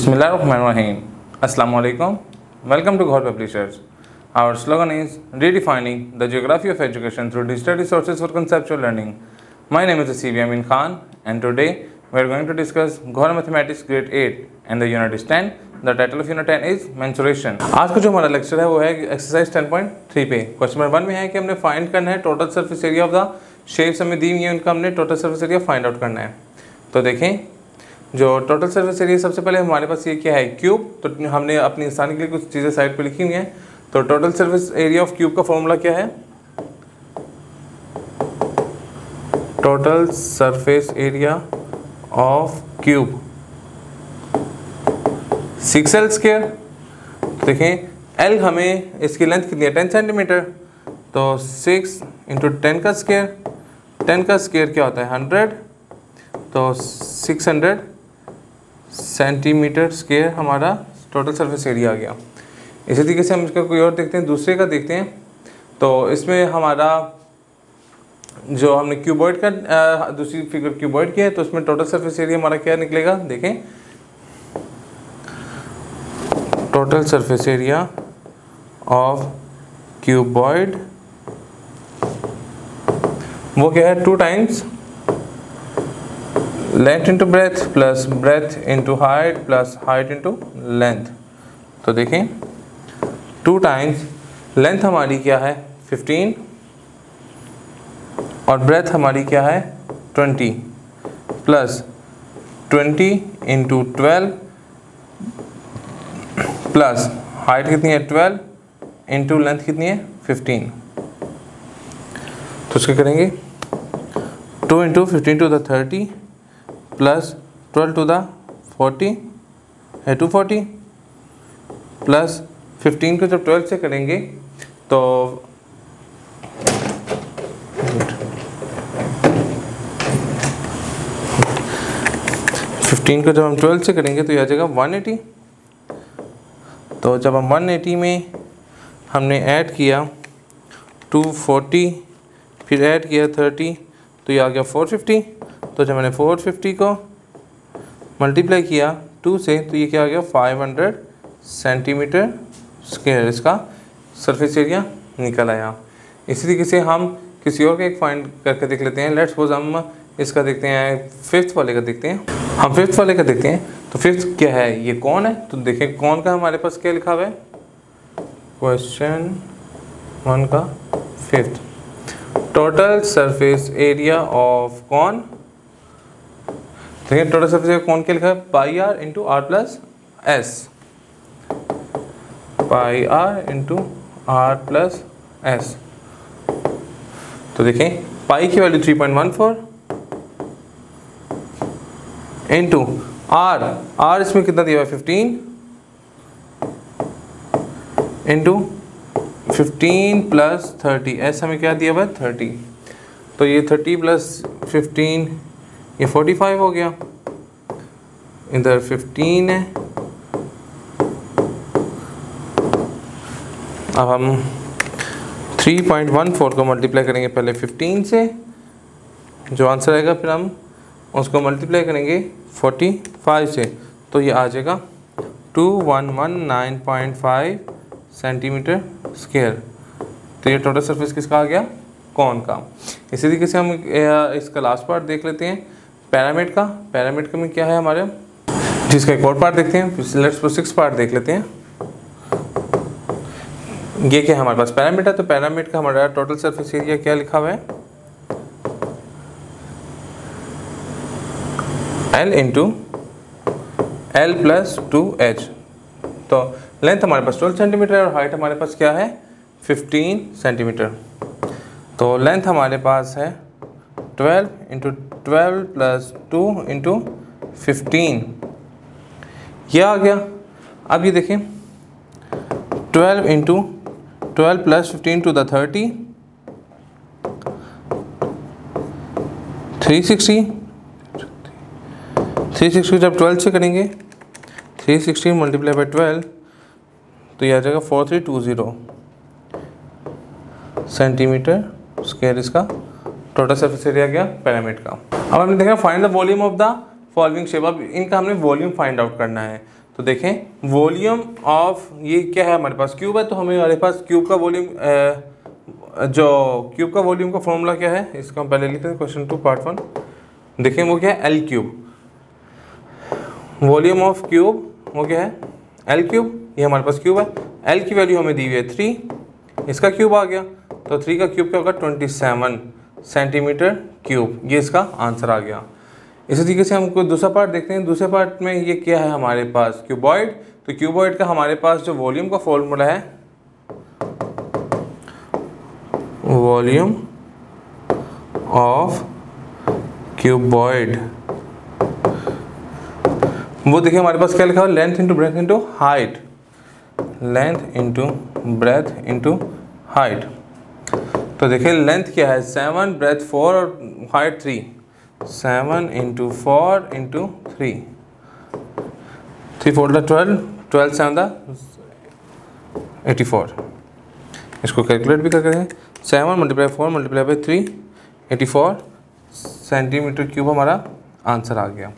Bismillahirrahmanirrahim. Assalamu alaikum. Welcome to Ghor Publishers. Our slogan is redefining the geography of education through digital resources for conceptual learning. My name is CV Amin Khan and today we are going to discuss Ghor Mathematics Grade 8 and the unit is 10. The title of unit 10 is mensuration. आज का जो हमारा lecture है वो है exercise 10.3 पे। Question number 1 में है कि हमने फाइंड करना है total surface area of the shapes हमें दी हुई है, उनका हमने total surface area find out करना है। तो देखें जो टोटल सरफेस एरिया सबसे पहले हमारे पास ये क्या है, क्यूब। तो हमने अपनी आसानी के लिए कुछ चीज़ें साइड पे लिखी हुई हैं। तो total surface area of cube का फॉर्मूला क्या है, total surface area of cube 6L square. देखें L हमें इसकी लेंथ कितनी है 10 सेंटीमीटर, तो 6 इंटू 10 का स्क्वायर, 10 का स्क्वायर क्या होता है 100, तो 600 सेंटीमीटर स्क्वायर हमारा टोटल सरफेस एरिया आ गया। इसी तरीके से हम इसका कोई और देखते हैं, दूसरे का देखते हैं। तो इसमें हमारा जो हमने क्यूबॉइड का दूसरी फिगर क्यूबॉइड की है, तो उसमें टोटल सरफेस एरिया हमारा क्या निकलेगा, देखें total surface area of cuboid वो क्या है 2 times length into breadth plus breadth into height plus height into length. तो देखें 2 टाइम्स लेंथ हमारी क्या है 15 और ब्रेथ हमारी क्या है 20 प्लस 20 इंटू 12 प्लस हाइट कितनी है 12 इंटू लेंथ कितनी है 15। तो उसके करेंगे 2 into 15 to the 30 plus 12 to the 40 है 240 प्लस 15 को जब 12 से करेंगे तो 15 को जब हम 12 से करेंगे तो यह आ जाएगा 180। तो जब हम 180 में हमने ऐड किया 240 फिर ऐड किया 30 तो ये आ गया 450। तो जब मैंने 450 को मल्टीप्लाई किया 2 से तो ये क्या आ गया 500 सेंटीमीटर स्क्वायर इसका सरफेस एरिया निकल आया। इसी तरीके से हम किसी और का एक फाइंड करके देख लेते हैं। लेट्स सपोज हम इसका देखते हैं, 5th वाले का देखते हैं। हम 5th वाले का देखते हैं। तो 5th क्या है, ये कौन है। तो देखें कौन का हमारे पास क्या लिखा हुआ है, क्वेश्चन 1 का 5th total surface area of कौन। देखिए टोटल सरफेस एरिया कौन क्या लिखा है pi R into R plus S, pi R into R plus S. तो देखें पाई की वैल्यू 3.14 इंटू आर इसमें कितना दिया हुआ है 15 इंटू 15 प्लस 30, एस हमें क्या दिया हुआ है 30। तो ये 30 प्लस 15 ये 45 हो गया, इधर 15 है। अब हम 3.14 को मल्टीप्लाई करेंगे पहले 15 से, जो आंसर आएगा फिर हम उसको मल्टीप्लाई करेंगे 45 से, तो ये आ जाएगा 2119.5 सेंटीमीटर स्क्वायर। तो ये टोटल सरफेस किसका आ गया, कौन का। इसी तरीके से हम इसका लास्ट पार्ट देख लेते हैं पैरामिड का। पैरामिड का में क्या है हमारे, जिसका एक और पार्ट देखते हैं। लेट्स सपोज 6 पार्ट देख लेते हैं। ये क्या है हमारे पास पैरामिड है। तो पैरामिड का हमारा टोटल सरफेस एरिया क्या लिखा हुआ है L into L plus 2H। तो लेंथ हमारे पास 12 सेंटीमीटर है और हाइट हमारे पास क्या है 15 सेंटीमीटर। तो लेंथ हमारे पास है 12 इंटू 12 प्लस 2 इंटू 15, यह आ गया। अब ये देखें 12 इंटू 12 प्लस 15 टू द 30 360 को जब 12 से करेंगे 360 मल्टीप्लाई बाई 12 तो यह आ जाएगा 4320 सेंटीमीटर स्क्वायर इसका टोटल सरफेस एरिया गया पिरामिड का। अब हमने देखा find the volume of the following shape. अब इनका हमने वॉल्यूम फाइंड आउट करना है। तो देखें वॉल्यूम ऑफ, ये क्या है हमारे पास क्यूब है, तो हमारे पास क्यूब का वॉल्यूम, जो क्यूब का वॉल्यूम का फॉर्मूला क्या है इसका हम पहले लिखते हैं क्वेश्चन 2 पार्ट 1। देखें वो क्या है L cube, volume of cube वो क्या है एल क्यूब, ये हमारे पास क्यूब है, एल की वैल्यू हमें दी हुई है 3, इसका क्यूब आ गया, तो 3 का क्यूब क्या होगा 27 सेंटीमीटर क्यूब, ये इसका आंसर आ गया। इसी तरीके से हम कोई दूसरा पार्ट देखते हैं। दूसरे पार्ट में ये क्या है हमारे पास क्यूबॉइड, तो क्यूबॉइड का हमारे पास जो वॉल्यूम का फॉर्मूला है, वॉल्यूम ऑफ क्यूबॉइड, वो देखिए हमारे पास क्या लिखा हुआ length into breadth into height, length into breadth into height. तो देखिए लेंथ क्या है 7, ब्रेथ 4 और हाइट 3, 7 इंटू 4 इंटू 3, 3 4 12, 12 7 84। इसको कैलकुलेट भी करके दें, 7 multiply 4 multiply by 3, 84 centimetre cube हमारा आंसर आ गया।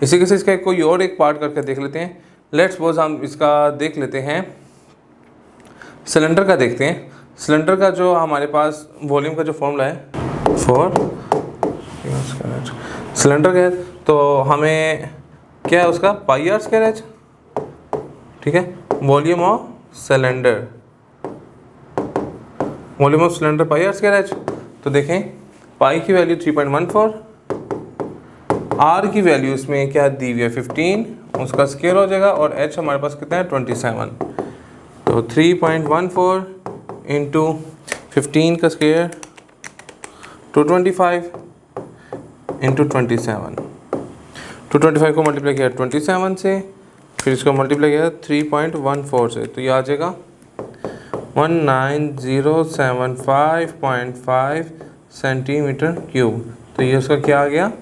इसी के से इसका कोई और एक पार्ट करके देख लेते हैं। लेट्स सपोज हम इसका देख लेते हैं, सिलेंडर का देखते हैं। सिलेंडर का जो हमारे पास वॉल्यूम का जो फॉर्मूला है फॉर सिलेंडर का, तो हमें क्या है उसका पाई आर स्क्वायर एच, ठीक है, volume of cylinder, volume of cylinder pi R square H. तो देखें पाई की वैल्यू 3.14, आर की वैल्यू इसमें क्या दी हुई है 15, उसका स्केयर हो जाएगा, और एच हमारे पास कितना है 27, तो 3.14 इंटू 15 का स्केयर 225 इंटू 27, 225 को मल्टीप्लाई किया 27 से, फिर इसको मल्टीप्लाई किया 3.14 से, तो ये आ जाएगा 19075.5 सेंटीमीटर क्यूब। तो ये उसका क्या आ गया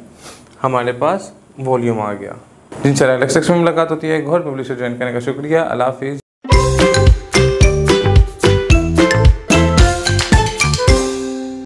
हमारे पास वॉल्यूम आ गया। जिन चला नेक्स्ट सेक्शन में मुलाकात होती है। एक और पब्लिशर ज्वाइन करने का शुक्रिया। अल्लाह हाफिज़।